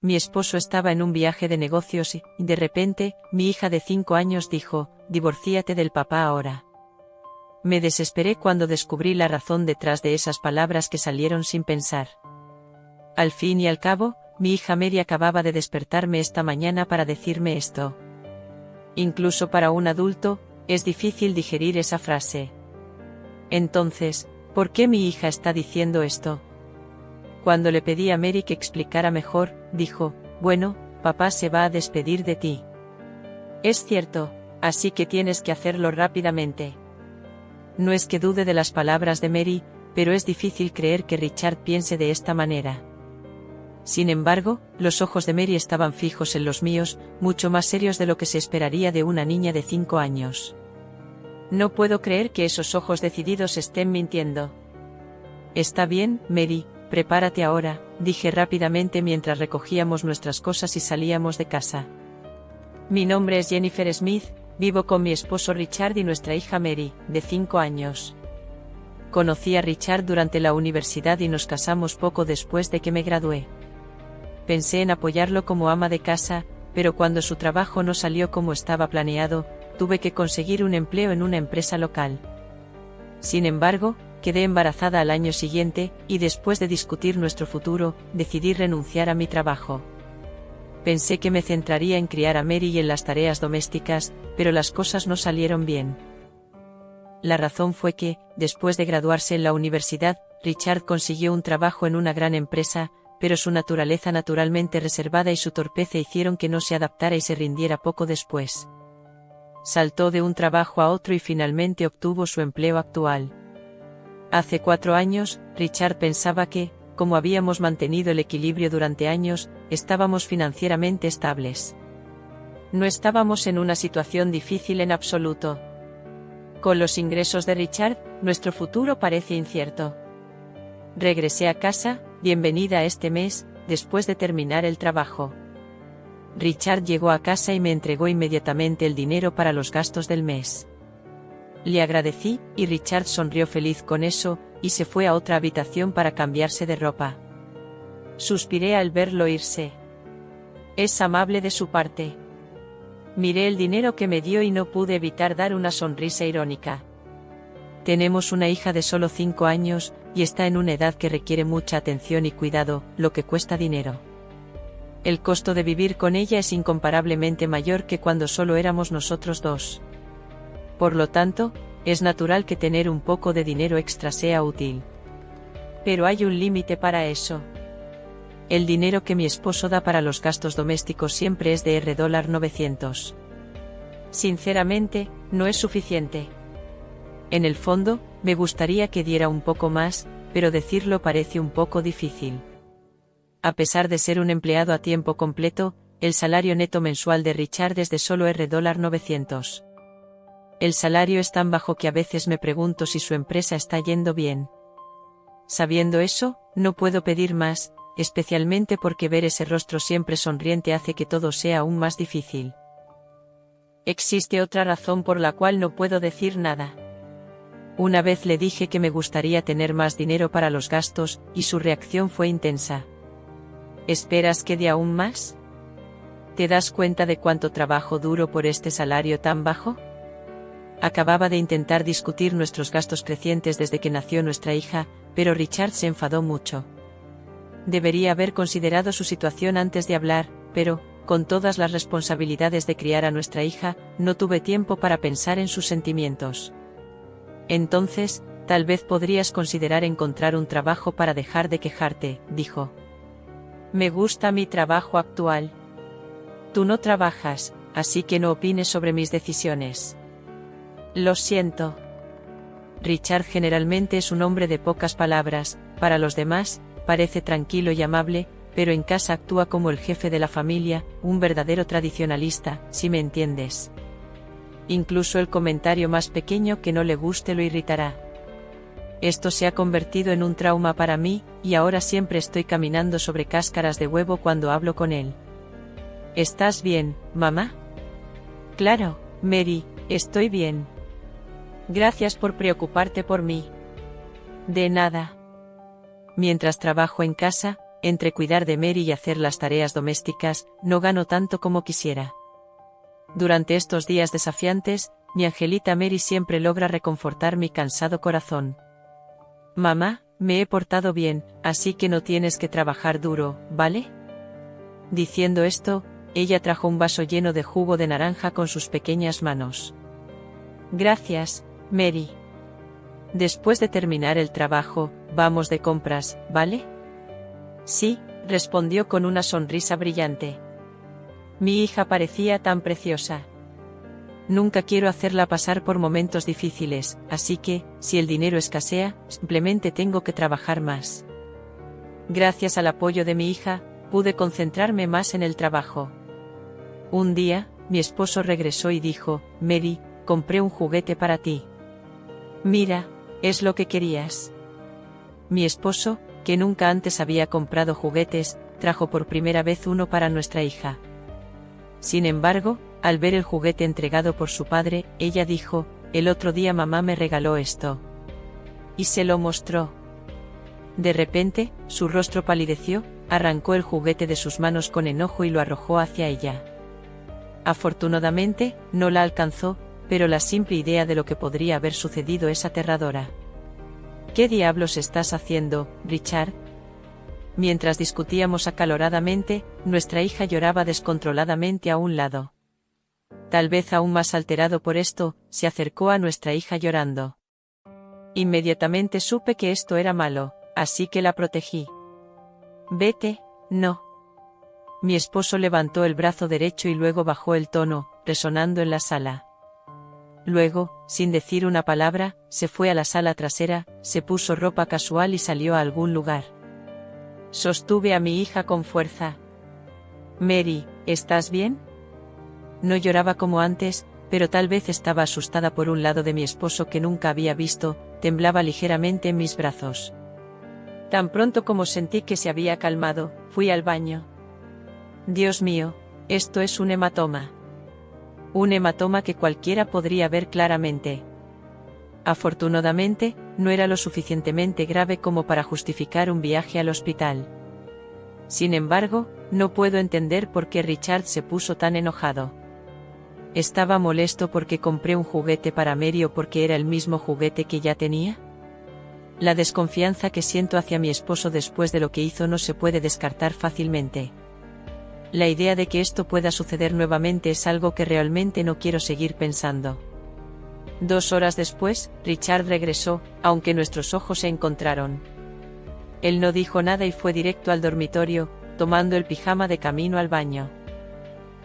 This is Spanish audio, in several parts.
mi esposo estaba en un viaje de negocios y, de repente, mi hija de 5 años dijo, «Divorcíate del papá ahora». Me desesperé cuando descubrí la razón detrás de esas palabras que salieron sin pensar. Al fin y al cabo, mi hija Mary acababa de despertarme esta mañana para decirme esto. Incluso para un adulto, es difícil digerir esa frase. Entonces, ¿por qué mi hija está diciendo esto? Cuando le pedí a Mary que explicara mejor, dijo, «Bueno, papá se va a despedir de ti. Es cierto, así que tienes que hacerlo rápidamente». No es que dude de las palabras de Mary, pero es difícil creer que Richard piense de esta manera. Sin embargo, los ojos de Mary estaban fijos en los míos, mucho más serios de lo que se esperaría de una niña de 5 años. No puedo creer que esos ojos decididos estén mintiendo. «Está bien, Mary, prepárate ahora», dije rápidamente mientras recogíamos nuestras cosas y salíamos de casa. «Mi nombre es Jennifer Smith, vivo con mi esposo Richard y nuestra hija Mary, de 5 años. Conocí a Richard durante la universidad y nos casamos poco después de que me gradué. Pensé en apoyarlo como ama de casa, pero cuando su trabajo no salió como estaba planeado, tuve que conseguir un empleo en una empresa local. Sin embargo, quedé embarazada al año siguiente, y después de discutir nuestro futuro, decidí renunciar a mi trabajo. Pensé que me centraría en criar a Mary y en las tareas domésticas, pero las cosas no salieron bien. La razón fue que, después de graduarse en la universidad, Richard consiguió un trabajo en una gran empresa, pero su naturaleza naturalmente reservada y su torpeza hicieron que no se adaptara y se rindiera poco después. Saltó de un trabajo a otro y finalmente obtuvo su empleo actual. Hace 4 años, Richard pensaba que, como habíamos mantenido el equilibrio durante años, estábamos financieramente estables. No estábamos en una situación difícil en absoluto. Con los ingresos de Richard, nuestro futuro parece incierto. Regresé a casa, bienvenida a este mes, después de terminar el trabajo. Richard llegó a casa y me entregó inmediatamente el dinero para los gastos del mes. Le agradecí, y Richard sonrió feliz con eso, y se fue a otra habitación para cambiarse de ropa. Suspiré al verlo irse. Es amable de su parte. Miré el dinero que me dio y no pude evitar dar una sonrisa irónica. Tenemos una hija de solo 5 años, y está en una edad que requiere mucha atención y cuidado, lo que cuesta dinero. El costo de vivir con ella es incomparablemente mayor que cuando solo éramos nosotros dos. Por lo tanto, es natural que tener un poco de dinero extra sea útil. Pero hay un límite para eso. El dinero que mi esposo da para los gastos domésticos siempre es de $900. Sinceramente, no es suficiente. En el fondo, me gustaría que diera un poco más, pero decirlo parece un poco difícil. A pesar de ser un empleado a tiempo completo, el salario neto mensual de Richard es de solo $900. El salario es tan bajo que a veces me pregunto si su empresa está yendo bien. Sabiendo eso, no puedo pedir más, especialmente porque ver ese rostro siempre sonriente hace que todo sea aún más difícil. Existe otra razón por la cual no puedo decir nada. Una vez le dije que me gustaría tener más dinero para los gastos, y su reacción fue intensa. ¿Esperas que dé aún más? ¿Te das cuenta de cuánto trabajo duro por este salario tan bajo? Acababa de intentar discutir nuestros gastos crecientes desde que nació nuestra hija, pero Richard se enfadó mucho. Debería haber considerado su situación antes de hablar, pero, con todas las responsabilidades de criar a nuestra hija, no tuve tiempo para pensar en sus sentimientos. Entonces, tal vez podrías considerar encontrar un trabajo para dejar de quejarte, dijo. Me gusta mi trabajo actual. Tú no trabajas, así que no opines sobre mis decisiones. Lo siento. Richard generalmente es un hombre de pocas palabras, para los demás, parece tranquilo y amable, pero en casa actúa como el jefe de la familia, un verdadero tradicionalista, si me entiendes. Incluso el comentario más pequeño que no le guste lo irritará. Esto se ha convertido en un trauma para mí, y ahora siempre estoy caminando sobre cáscaras de huevo cuando hablo con él. ¿Estás bien, mamá? Claro, Mary, estoy bien. Gracias por preocuparte por mí. De nada. Mientras trabajo en casa, entre cuidar de Mary y hacer las tareas domésticas, no gano tanto como quisiera. Durante estos días desafiantes, mi angelita Mary siempre logra reconfortar mi cansado corazón. Mamá, me he portado bien, así que no tienes que trabajar duro, ¿vale? Diciendo esto, ella trajo un vaso lleno de jugo de naranja con sus pequeñas manos. Gracias, Mary. Después de terminar el trabajo, vamos de compras, ¿vale? Sí, respondió con una sonrisa brillante. Mi hija parecía tan preciosa. Nunca quiero hacerla pasar por momentos difíciles, así que, si el dinero escasea, simplemente tengo que trabajar más. Gracias al apoyo de mi hija, pude concentrarme más en el trabajo. Un día, mi esposo regresó y dijo, Mary, compré un juguete para ti. Mira, es lo que querías. Mi esposo, que nunca antes había comprado juguetes, trajo por primera vez uno para nuestra hija. Sin embargo, al ver el juguete entregado por su padre, ella dijo, el otro día mamá me regaló esto. Y se lo mostró. De repente, su rostro palideció, arrancó el juguete de sus manos con enojo y lo arrojó hacia ella. Afortunadamente, no la alcanzó, pero la simple idea de lo que podría haber sucedido es aterradora. ¿Qué diablos estás haciendo, Richard? Mientras discutíamos acaloradamente, nuestra hija lloraba descontroladamente a un lado. Tal vez aún más alterado por esto, se acercó a nuestra hija llorando. Inmediatamente supe que esto era malo, así que la protegí. Vete, no. Mi esposo levantó el brazo derecho y luego bajó el tono, resonando en la sala. Luego, sin decir una palabra, se fue a la sala trasera, se puso ropa casual y salió a algún lugar. Sostuve a mi hija con fuerza. Mary, ¿estás bien? No lloraba como antes, pero tal vez estaba asustada por un lado de mi esposo que nunca había visto, temblaba ligeramente en mis brazos. Tan pronto como sentí que se había calmado, fui al baño. Dios mío, esto es un hematoma. Un hematoma que cualquiera podría ver claramente. Afortunadamente, no era lo suficientemente grave como para justificar un viaje al hospital. Sin embargo, no puedo entender por qué Richard se puso tan enojado. ¿Estaba molesto porque compré un juguete para Mary o porque era el mismo juguete que ya tenía? La desconfianza que siento hacia mi esposo después de lo que hizo no se puede descartar fácilmente. La idea de que esto pueda suceder nuevamente es algo que realmente no quiero seguir pensando. 2 horas después, Richard regresó, aunque nuestros ojos se encontraron. Él no dijo nada y fue directo al dormitorio, tomando el pijama de camino al baño.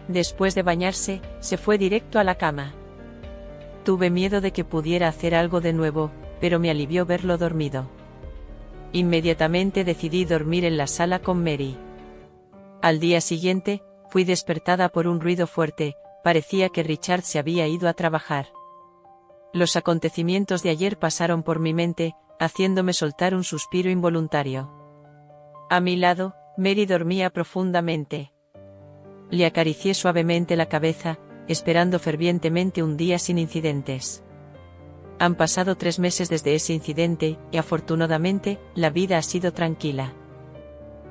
Después de bañarse, se fue directo a la cama. Tuve miedo de que pudiera hacer algo de nuevo, pero me alivió verlo dormido. Inmediatamente decidí dormir en la sala con Mary. Al día siguiente, fui despertada por un ruido fuerte, parecía que Richard se había ido a trabajar. Los acontecimientos de ayer pasaron por mi mente, haciéndome soltar un suspiro involuntario. A mi lado, Mary dormía profundamente. Le acaricié suavemente la cabeza, esperando fervientemente un día sin incidentes. Han pasado 3 meses desde ese incidente, y afortunadamente, la vida ha sido tranquila.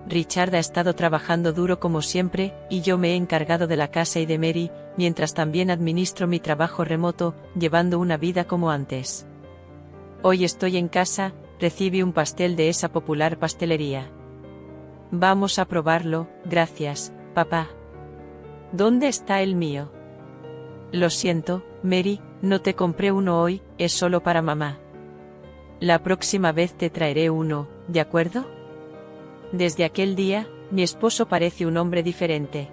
Richard ha estado trabajando duro como siempre, y yo me he encargado de la casa y de Mary, mientras también administro mi trabajo remoto, llevando una vida como antes. Hoy estoy en casa, recibí un pastel de esa popular pastelería. Vamos a probarlo, gracias, papá. ¿Dónde está el mío? Lo siento, Mary, no te compré uno hoy, es solo para mamá. La próxima vez te traeré uno, ¿de acuerdo? Desde aquel día, mi esposo parece un hombre diferente.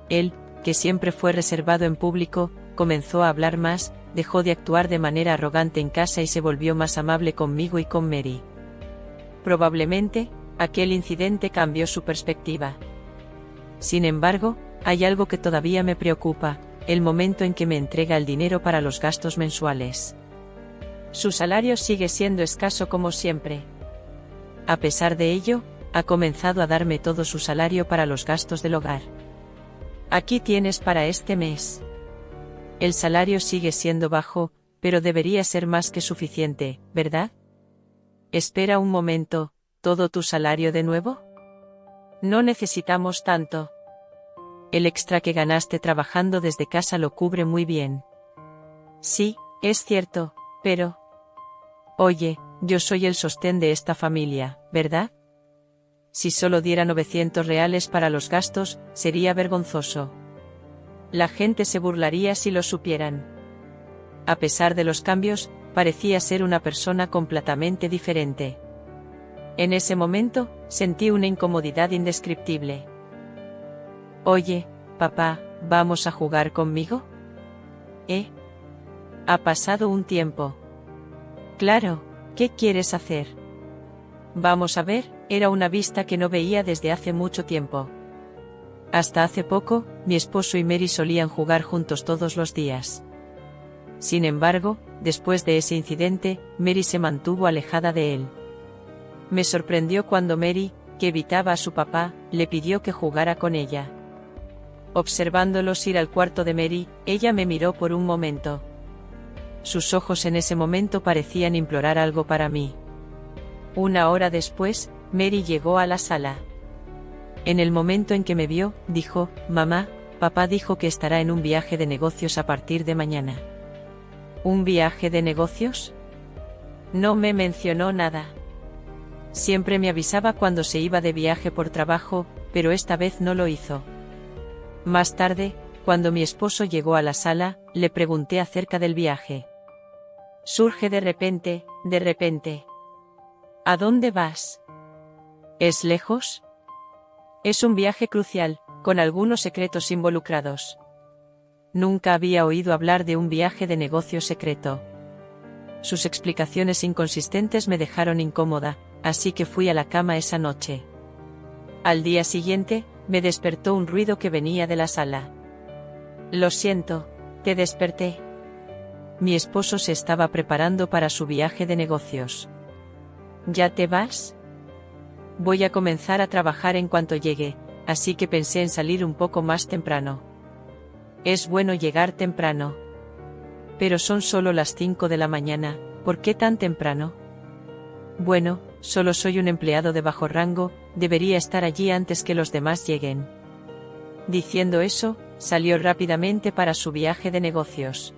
Él, que siempre fue reservado en público, comenzó a hablar más, dejó de actuar de manera arrogante en casa y se volvió más amable conmigo y con Mary. Probablemente, aquel incidente cambió su perspectiva. Sin embargo, hay algo que todavía me preocupa, el momento en que me entrega el dinero para los gastos mensuales. Su salario sigue siendo escaso como siempre. A pesar de ello, ha comenzado a darme todo su salario para los gastos del hogar. Aquí tienes para este mes. El salario sigue siendo bajo, pero debería ser más que suficiente, ¿verdad? Espera un momento, ¿todo tu salario de nuevo? No necesitamos tanto. El extra que ganaste trabajando desde casa lo cubre muy bien. Sí, es cierto, pero... Oye, yo soy el sostén de esta familia, ¿verdad? Si solo diera 900 reales para los gastos, sería vergonzoso. La gente se burlaría si lo supieran. A pesar de los cambios, parecía ser una persona completamente diferente. En ese momento, sentí una incomodidad indescriptible. Oye, papá, ¿vamos a jugar conmigo? Ha pasado un tiempo. Claro, ¿qué quieres hacer? Vamos a ver, era una vista que no veía desde hace mucho tiempo. Hasta hace poco, mi esposo y Mary solían jugar juntos todos los días. Sin embargo, después de ese incidente, Mary se mantuvo alejada de él. Me sorprendió cuando Mary, que evitaba a su papá, le pidió que jugara con ella. Observándolos ir al cuarto de Mary, ella me miró por un momento. Sus ojos en ese momento parecían implorar algo para mí. Una hora después, Mary llegó a la sala. En el momento en que me vio, dijo, «Mamá, papá dijo que estará en un viaje de negocios a partir de mañana». ¿Un viaje de negocios? No me mencionó nada. Siempre me avisaba cuando se iba de viaje por trabajo, pero esta vez no lo hizo. Más tarde, cuando mi esposo llegó a la sala, le pregunté acerca del viaje. Surge de repente. ¿A dónde vas? ¿Es lejos? Es un viaje crucial, con algunos secretos involucrados. Nunca había oído hablar de un viaje de negocio secreto. Sus explicaciones inconsistentes me dejaron incómoda, así que fui a la cama esa noche. Al día siguiente, me despertó un ruido que venía de la sala. Lo siento, te desperté. Mi esposo se estaba preparando para su viaje de negocios. ¿Ya te vas? Voy a comenzar a trabajar en cuanto llegue, así que pensé en salir un poco más temprano. Es bueno llegar temprano. Pero son solo las 5 de la mañana, ¿por qué tan temprano? Bueno, solo soy un empleado de bajo rango, debería estar allí antes que los demás lleguen. Diciendo eso, salió rápidamente para su viaje de negocios.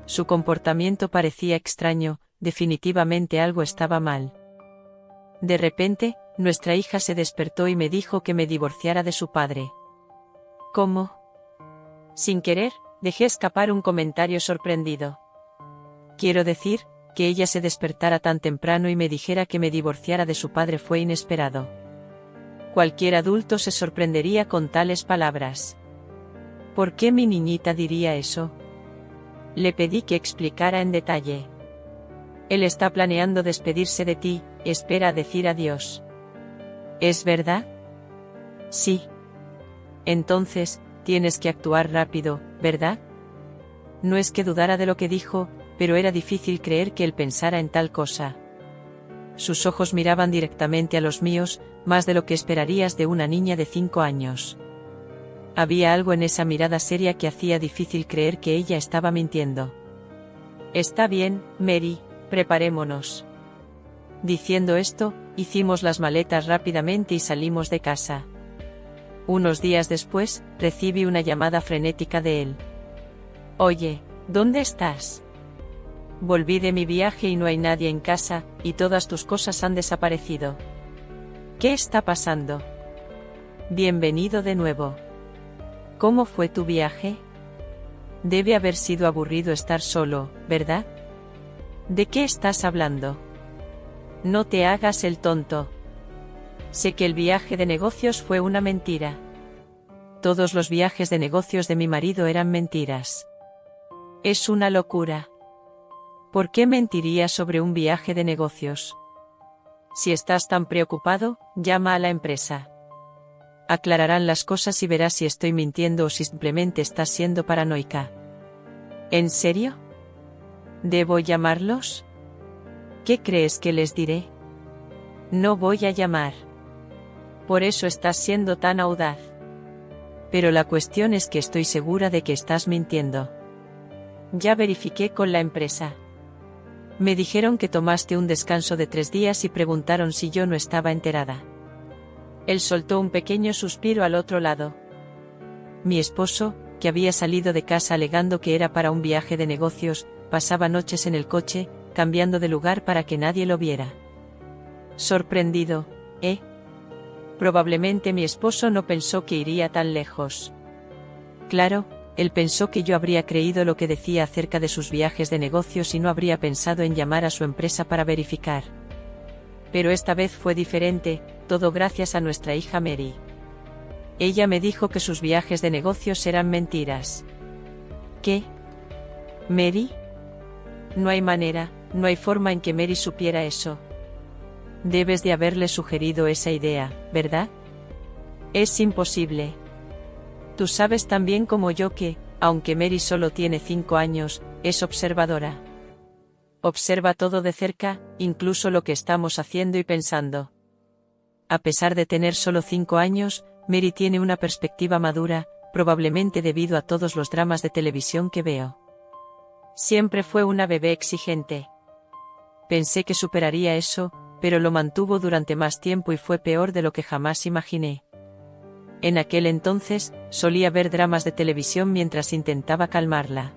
Su comportamiento parecía extraño, definitivamente algo estaba mal. De repente, nuestra hija se despertó y me dijo que me divorciara de su padre. ¿Cómo? Sin querer, dejé escapar un comentario sorprendido. Quiero decir, que ella se despertara tan temprano y me dijera que me divorciara de su padre fue inesperado. Cualquier adulto se sorprendería con tales palabras. ¿Por qué mi niñita diría eso? Le pedí que explicara en detalle. Él está planeando despedirse de ti, espera a decir adiós. ¿Es verdad? Sí. Entonces, tienes que actuar rápido, ¿verdad? No es que dudara de lo que dijo, pero era difícil creer que él pensara en tal cosa. Sus ojos miraban directamente a los míos, más de lo que esperarías de una niña de 5 años. Había algo en esa mirada seria que hacía difícil creer que ella estaba mintiendo. Está bien, Mary, preparémonos. Diciendo esto, hicimos las maletas rápidamente y salimos de casa. Unos días después, recibí una llamada frenética de él. Oye, ¿dónde estás? Volví de mi viaje y no hay nadie en casa, y todas tus cosas han desaparecido. ¿Qué está pasando? Bienvenido de nuevo. ¿Cómo fue tu viaje? Debe haber sido aburrido estar solo, ¿verdad? ¿De qué estás hablando? No te hagas el tonto. Sé que el viaje de negocios fue una mentira. Todos los viajes de negocios de mi marido eran mentiras. Es una locura. ¿Por qué mentiría sobre un viaje de negocios? Si estás tan preocupado, llama a la empresa. Aclararán las cosas y verás si estoy mintiendo o si simplemente estás siendo paranoica. ¿En serio? ¿Debo llamarlos? ¿Qué crees que les diré? No voy a llamar. Por eso estás siendo tan audaz. Pero la cuestión es que estoy segura de que estás mintiendo. Ya verifiqué con la empresa. Me dijeron que tomaste un descanso de 3 días y preguntaron si yo no estaba enterada. Él soltó un pequeño suspiro al otro lado. Mi esposo, que había salido de casa alegando que era para un viaje de negocios, pasaba noches en el coche, cambiando de lugar para que nadie lo viera. Sorprendido, ¿eh? Probablemente mi esposo no pensó que iría tan lejos. Claro, él pensó que yo habría creído lo que decía acerca de sus viajes de negocios y no habría pensado en llamar a su empresa para verificar. Pero esta vez fue diferente, todo gracias a nuestra hija Mary. Ella me dijo que sus viajes de negocios eran mentiras. ¿Qué? ¿Mary? No hay manera, no hay forma en que Mary supiera eso. Debes de haberle sugerido esa idea, ¿verdad? Es imposible. Tú sabes tan bien como yo que, aunque Mary solo tiene 5 años, es observadora. Observa todo de cerca, incluso lo que estamos haciendo y pensando. A pesar de tener solo 5 años, Mary tiene una perspectiva madura, probablemente debido a todos los dramas de televisión que veo. Siempre fue una bebé exigente. Pensé que superaría eso, pero lo mantuvo durante más tiempo y fue peor de lo que jamás imaginé. En aquel entonces, solía ver dramas de televisión mientras intentaba calmarla.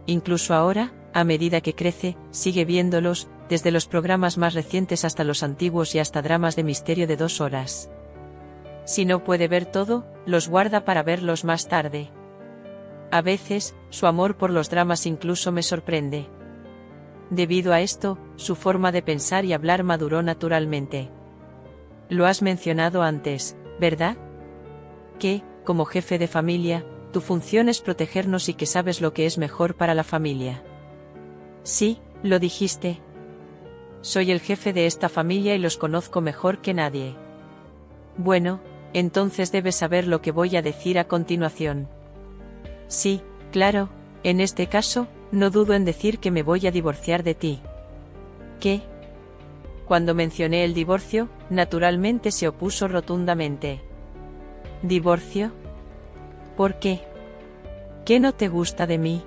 Incluso ahora, a medida que crece, sigue viéndolos, desde los programas más recientes hasta los antiguos y hasta dramas de misterio de 2 horas. Si no puede ver todo, los guarda para verlos más tarde. A veces, su amor por los dramas incluso me sorprende. Debido a esto, su forma de pensar y hablar maduró naturalmente. Lo has mencionado antes, ¿verdad? Que, como jefe de familia, tu función es protegernos y que sabes lo que es mejor para la familia. Sí, lo dijiste. Soy el jefe de esta familia y los conozco mejor que nadie. Bueno, entonces debes saber lo que voy a decir a continuación. Sí, claro, en este caso, no dudo en decir que me voy a divorciar de ti. ¿Qué? Cuando mencioné el divorcio, naturalmente se opuso rotundamente. ¿Divorcio? ¿Por qué? ¿Qué no te gusta de mí?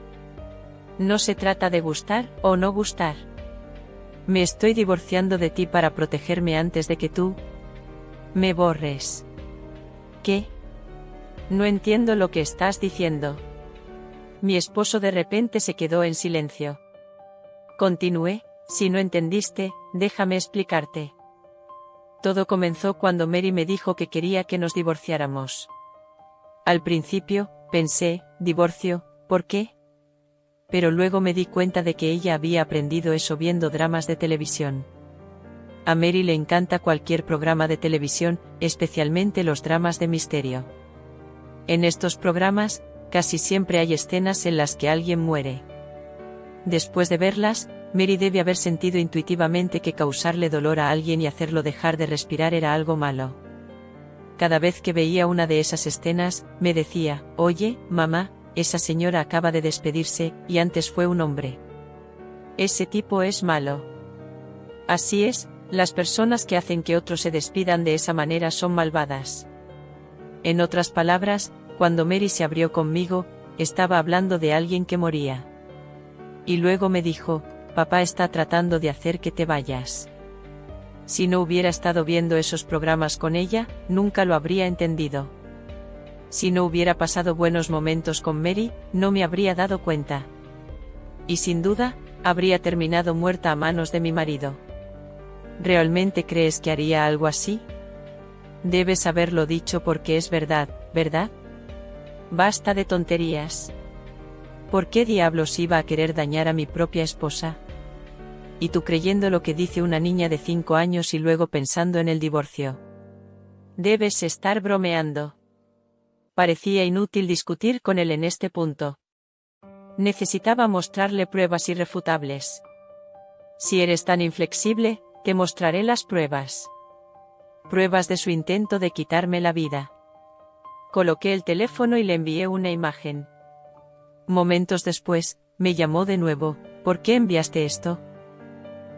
No se trata de gustar o no gustar. Me estoy divorciando de ti para protegerme antes de que tú me borres. ¿Qué? No entiendo lo que estás diciendo. Mi esposo de repente se quedó en silencio. Continué, si no entendiste, déjame explicarte. Todo comenzó cuando Mary me dijo que quería que nos divorciáramos. Al principio, pensé, ¿divorcio? ¿Por qué? Pero luego me di cuenta de que ella había aprendido eso viendo dramas de televisión. A Mary le encanta cualquier programa de televisión, especialmente los dramas de misterio. En estos programas, casi siempre hay escenas en las que alguien muere. Después de verlas, Mary debe haber sentido intuitivamente que causarle dolor a alguien y hacerlo dejar de respirar era algo malo. Cada vez que veía una de esas escenas, me decía, oye, mamá, esa señora acaba de despedirse, y antes fue un hombre. Ese tipo es malo. Así es, las personas que hacen que otros se despidan de esa manera son malvadas. En otras palabras, cuando Mary se abrió conmigo, estaba hablando de alguien que moría. Y luego me dijo, papá está tratando de hacer que te vayas. Si no hubiera estado viendo esos programas con ella, nunca lo habría entendido. Si no hubiera pasado buenos momentos con Mary, no me habría dado cuenta. Y sin duda, habría terminado muerta a manos de mi marido. ¿Realmente crees que haría algo así? Debes haberlo dicho porque es verdad, ¿verdad? Basta de tonterías. ¿Por qué diablos iba a querer dañar a mi propia esposa? Y tú creyendo lo que dice una niña de 5 años y luego pensando en el divorcio. Debes estar bromeando. Parecía inútil discutir con él en este punto. Necesitaba mostrarle pruebas irrefutables. Si eres tan inflexible, te mostraré las pruebas. Pruebas de su intento de quitarme la vida. Coloqué el teléfono y le envié una imagen. Momentos después, me llamó de nuevo, ¿por qué enviaste esto?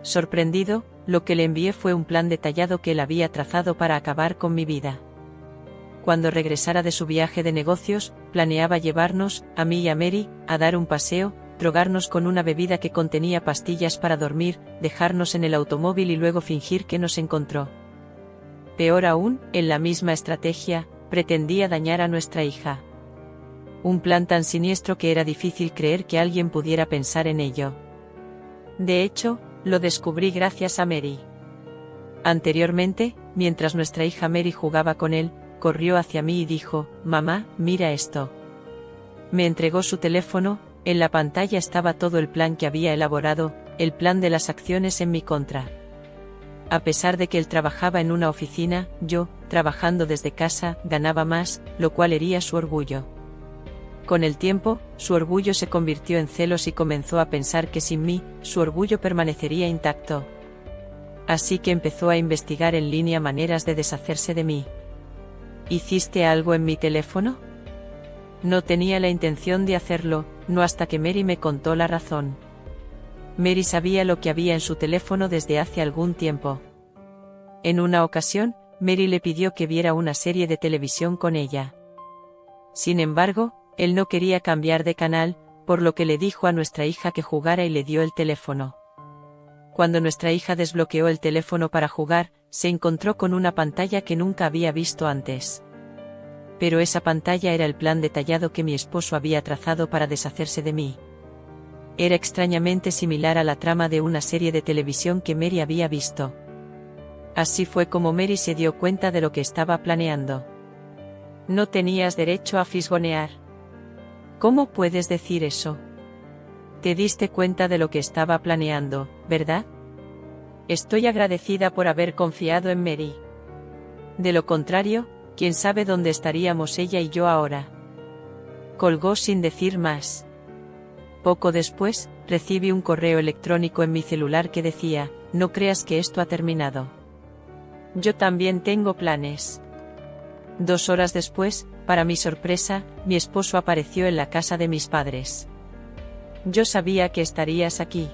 Sorprendido, lo que le envié fue un plan detallado que él había trazado para acabar con mi vida. Cuando regresara de su viaje de negocios, planeaba llevarnos, a mí y a Mary, a dar un paseo, drogarnos con una bebida que contenía pastillas para dormir, dejarnos en el automóvil y luego fingir que nos encontró. Peor aún, en la misma estrategia, pretendía dañar a nuestra hija. Un plan tan siniestro que era difícil creer que alguien pudiera pensar en ello. De hecho, lo descubrí gracias a Mary. Anteriormente, mientras nuestra hija Mary jugaba con él, corrió hacia mí y dijo: «Mamá, mira esto». Me entregó su teléfono. En la pantalla estaba todo el plan que había elaborado, el plan de las acciones en mi contra. A pesar de que él trabajaba en una oficina, yo, trabajando desde casa, ganaba más, lo cual hería su orgullo. Con el tiempo, su orgullo se convirtió en celos y comenzó a pensar que sin mí, su orgullo permanecería intacto. Así que empezó a investigar en línea maneras de deshacerse de mí. ¿Hiciste algo en mi teléfono? No tenía la intención de hacerlo, no hasta que Mary me contó la razón. Mary sabía lo que había en su teléfono desde hace algún tiempo. En una ocasión, Mary le pidió que viera una serie de televisión con ella. Sin embargo, él no quería cambiar de canal, por lo que le dijo a nuestra hija que jugara y le dio el teléfono. Cuando nuestra hija desbloqueó el teléfono para jugar, se encontró con una pantalla que nunca había visto antes. Pero esa pantalla era el plan detallado que mi esposo había trazado para deshacerse de mí. Era extrañamente similar a la trama de una serie de televisión que Mary había visto. Así fue como Mary se dio cuenta de lo que estaba planeando. No tenías derecho a fisgonear. ¿Cómo puedes decir eso? Te diste cuenta de lo que estaba planeando, ¿verdad? Estoy agradecida por haber confiado en Mary. De lo contrario, quién sabe dónde estaríamos ella y yo ahora. Colgó sin decir más. Poco después, recibí un correo electrónico en mi celular que decía: «No creas que esto ha terminado. Yo también tengo planes». 2 horas después, para mi sorpresa, mi esposo apareció en la casa de mis padres. «Yo sabía que estarías aquí».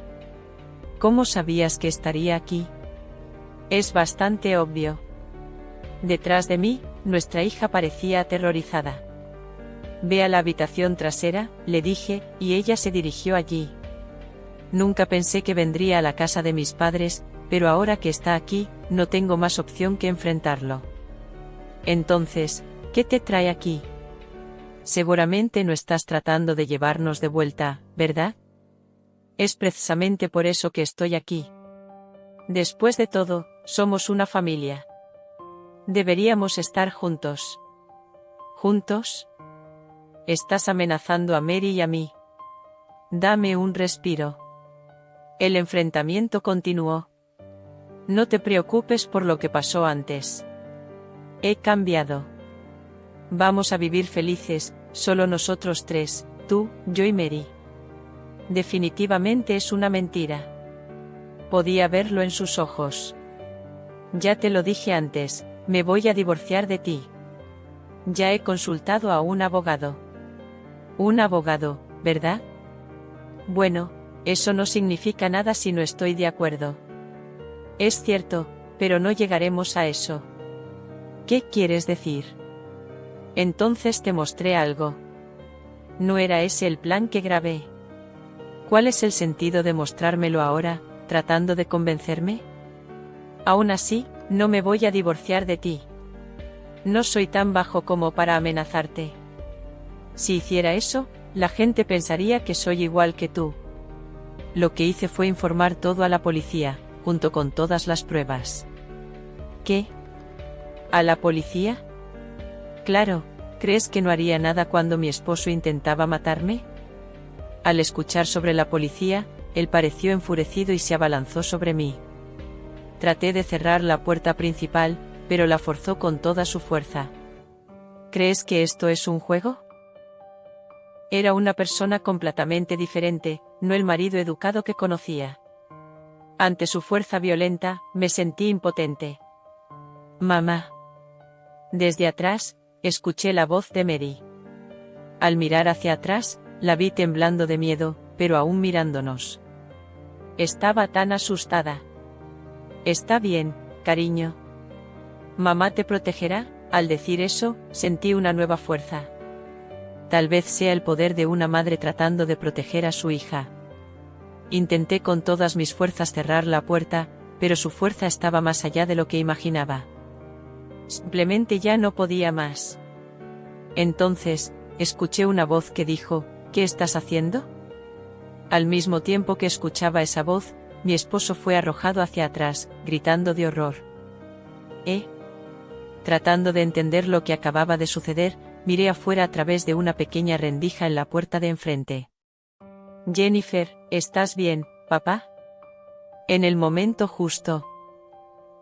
«¿Cómo sabías que estaría aquí?» «Es bastante obvio». Detrás de mí, nuestra hija parecía aterrorizada. «Ve a la habitación trasera», le dije, y ella se dirigió allí. Nunca pensé que vendría a la casa de mis padres, pero ahora que está aquí, no tengo más opción que enfrentarlo. Entonces, ¿qué te trae aquí? Seguramente no estás tratando de llevarnos de vuelta, ¿verdad? Es precisamente por eso que estoy aquí. Después de todo, somos una familia. Deberíamos estar juntos. ¿Juntos? Estás amenazando a Mary y a mí. Dame un respiro. El enfrentamiento continuó. No te preocupes por lo que pasó antes. He cambiado. Vamos a vivir felices, solo nosotros 3, tú, yo y Mary. Definitivamente es una mentira. Podía verlo en sus ojos. Ya te lo dije antes, me voy a divorciar de ti. Ya he consultado a un abogado. Un abogado, ¿verdad? Bueno, eso no significa nada si no estoy de acuerdo. Es cierto, pero no llegaremos a eso. ¿Qué quieres decir? Entonces te mostré algo. ¿No era ese el plan que grabé? ¿Cuál es el sentido de mostrármelo ahora, tratando de convencerme? Aún así, no me voy a divorciar de ti. No soy tan bajo como para amenazarte. Si hiciera eso, la gente pensaría que soy igual que tú. Lo que hice fue informar todo a la policía, junto con todas las pruebas. ¿Qué? ¿A la policía? Claro, ¿crees que no haría nada cuando mi esposo intentaba matarme? Al escuchar sobre la policía, él pareció enfurecido y se abalanzó sobre mí. Traté de cerrar la puerta principal, pero la forzó con toda su fuerza. ¿Crees que esto es un juego? Era una persona completamente diferente, no el marido educado que conocía. Ante su fuerza violenta, me sentí impotente. Mamá. Desde atrás, escuché la voz de Mary. Al mirar hacia atrás, la vi temblando de miedo, pero aún mirándonos. Estaba tan asustada. Está bien, cariño. Mamá te protegerá. Al decir eso, sentí una nueva fuerza. Tal vez sea el poder de una madre tratando de proteger a su hija. Intenté con todas mis fuerzas cerrar la puerta, pero su fuerza estaba más allá de lo que imaginaba. Simplemente ya no podía más. Entonces, escuché una voz que dijo, ¿qué estás haciendo? Al mismo tiempo que escuchaba esa voz, mi esposo fue arrojado hacia atrás, gritando de horror. Tratando de entender lo que acababa de suceder, miré afuera a través de una pequeña rendija en la puerta de enfrente. Jennifer, ¿estás bien, papá? En el momento justo,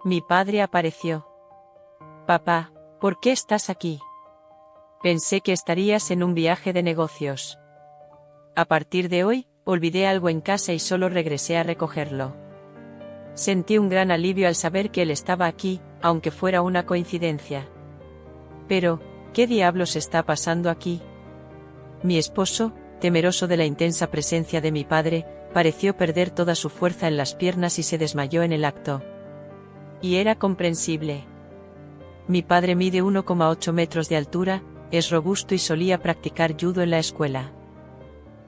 mi padre apareció. Papá, ¿por qué estás aquí? Pensé que estarías en un viaje de negocios. A partir de hoy, olvidé algo en casa y solo regresé a recogerlo. Sentí un gran alivio al saber que él estaba aquí, aunque fuera una coincidencia. Pero, ¿qué diablos está pasando aquí? Mi esposo, temeroso de la intensa presencia de mi padre, pareció perder toda su fuerza en las piernas y se desmayó en el acto. Y era comprensible. Mi padre mide 1,8 metros de altura, es robusto y solía practicar judo en la escuela.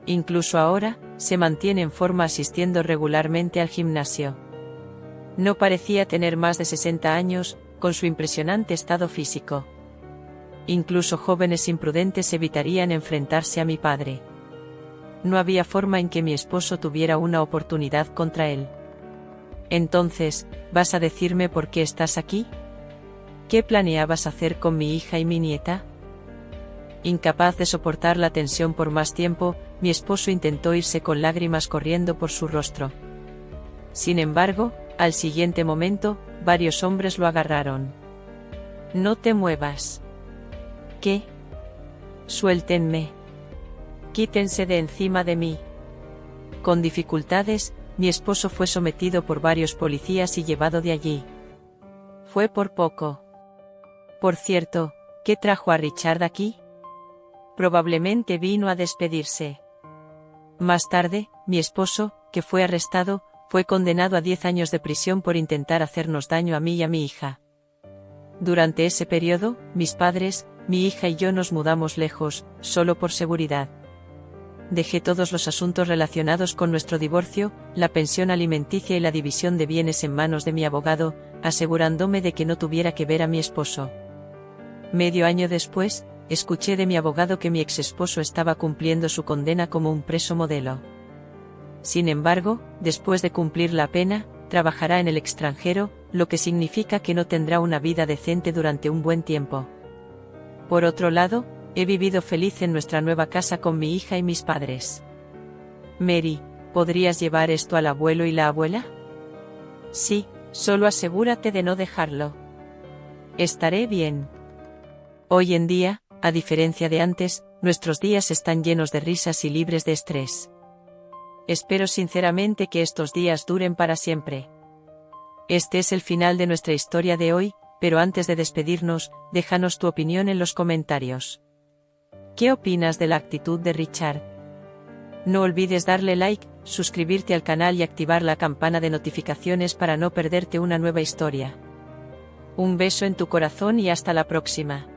Incluso ahora, se mantiene en forma asistiendo regularmente al gimnasio. No parecía tener más de 60 años, con su impresionante estado físico. Incluso jóvenes imprudentes evitarían enfrentarse a mi padre. No había forma en que mi esposo tuviera una oportunidad contra él. Entonces, ¿vas a decirme por qué estás aquí? ¿Qué planeabas hacer con mi hija y mi nieta? Incapaz de soportar la tensión por más tiempo, mi esposo intentó irse con lágrimas corriendo por su rostro. Sin embargo, al siguiente momento, varios hombres lo agarraron. No te muevas. ¿Qué? Suéltenme. Quítense de encima de mí. Con dificultades, mi esposo fue sometido por varios policías y llevado de allí. Fue por poco. Por cierto, ¿qué trajo a Richard aquí? Probablemente vino a despedirse. Más tarde, mi esposo, que fue arrestado, fue condenado a 10 años de prisión por intentar hacernos daño a mí y a mi hija. Durante ese periodo, mis padres, mi hija y yo nos mudamos lejos, solo por seguridad. Dejé todos los asuntos relacionados con nuestro divorcio, la pensión alimenticia y la división de bienes en manos de mi abogado, asegurándome de que no tuviera que ver a mi esposo. Medio año después, escuché de mi abogado que mi exesposo estaba cumpliendo su condena como un preso modelo. Sin embargo, después de cumplir la pena, trabajará en el extranjero, lo que significa que no tendrá una vida decente durante un buen tiempo. Por otro lado, he vivido feliz en nuestra nueva casa con mi hija y mis padres. Mary, ¿podrías llevar esto al abuelo y la abuela? Sí, solo asegúrate de no dejarlo. Estaré bien. Hoy en día, a diferencia de antes, nuestros días están llenos de risas y libres de estrés. Espero sinceramente que estos días duren para siempre. Este es el final de nuestra historia de hoy, pero antes de despedirnos, déjanos tu opinión en los comentarios. ¿Qué opinas de la actitud de Richard? No olvides darle like, suscribirte al canal y activar la campana de notificaciones para no perderte una nueva historia. Un beso en tu corazón y hasta la próxima.